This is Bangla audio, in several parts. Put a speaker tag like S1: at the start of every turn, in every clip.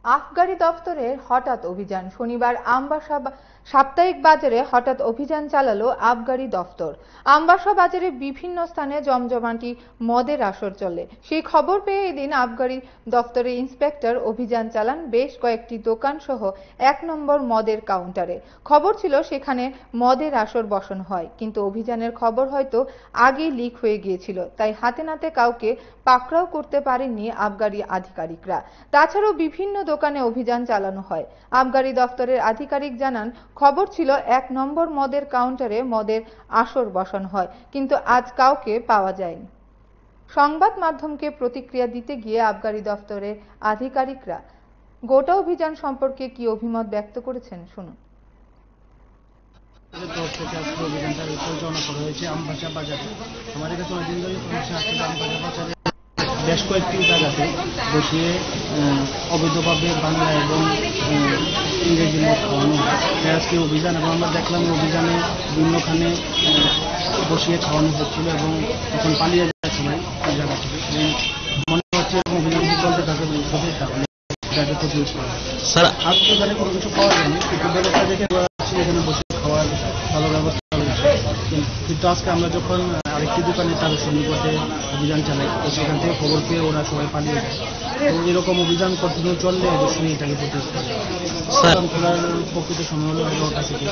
S1: আবগারি দফতরের হঠাৎ অভিযান। শনিবার আমবাসা সাপ্তাহিক বাজারে হঠাৎ অভিযান চালালো আবগারি দফতর। আমবাসা বাজারে বিভিন্ন স্থানে জমজমাটি মদের আসর চলে। সেই খবর পেয়ে এদিন আবগারি দফতরের ইন্সপেক্টর অভিযান চালান বেশ কয়েকটি দোকান সহ ১ নম্বর মদের কাউন্টারে। খবর ছিল সেখানে মদের আসর বসানো হয়, কিন্তু অভিযানের খবর হয়তো আগেই লিক হয়ে গিয়েছিল, তাই হাতে নাতে কাউকে পাকড়াও করতে পারেননি আবগারি আধিকারিকরা। তাছাড়াও বিভিন্ন দোকানে অভিযান চালানো হয়। আবগারি দফতরের আধিকারিক জানান, খবর ছিল ১ নম্বর মদের কাউন্টারে মদের আসর বসানো হয়, কিন্তু আজ কাউকে পাওয়া যায়নি। সংবাদ মাধ্যমকে প্রতিক্রিয়া দিতে গিয়ে আবগারি দফতরের আধিকারিকরা গোটা অভিযান সম্পর্কে কি অভিমত ব্যক্ত করেছেন, শুনুন।
S2: অভিযানটা পরিচালনা করা হয়েছে আমবাসা বাজারে। আমাদের কাছে অনেকদিন ধরে সমস্যা আছে, আমবাসা বাজারে বেশ কয়েকটি জায়গাতে বসিয়ে অবৈধভাবে বাংলা এবং ইংরেজি মদ খাওয়ানো হয়। আজকে অভিযান এবং আমরা দেখলাম অভিযানে বিভিন্নখানে বসিয়ে খাওয়ানো হচ্ছিল এবং এখন পালিয়ে যাওয়ার সময় এই জায়গা থেকে মনে হচ্ছে এবং অভিযানটি চলতে থাকে ভবিষ্যতে তাহলে এটাকে প্রতিরোধ করা। স্যার আজকে এখানে কোনো কিছু পাওয়া যায়নি, কিন্তু ব্যবস্থা দেখে এখানে বসে খাওয়ার ভালো ব্যবস্থা রয়েছে। কিন্তু আজকে আমরা যখন আরেকটি দোকানে তাদের সন্নিকটে অভিযান চালাই, তো সেখান থেকে খবর পেয়ে ওরা সবাই পালিয়ে যায়। তো এরকম অভিযান কন্টিনিউ চললে অবশ্যই এটাকে প্রতিরোধ করে। খোলার প্রকৃত সময় হলো 11টা থেকে।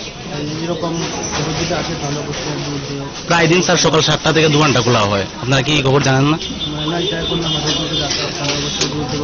S2: এরকম খবর যদি আসে তাহলে অবশ্যই বিরুদ্ধে
S3: প্রায় দিন স্যার সকাল 7টা থেকে 2 ঘন্টা খোলা হয়। আপনারা কি খবর জানেন না?
S2: না, এটা এখন আমাদের বিরুদ্ধে অবশ্যই বিরুদ্ধে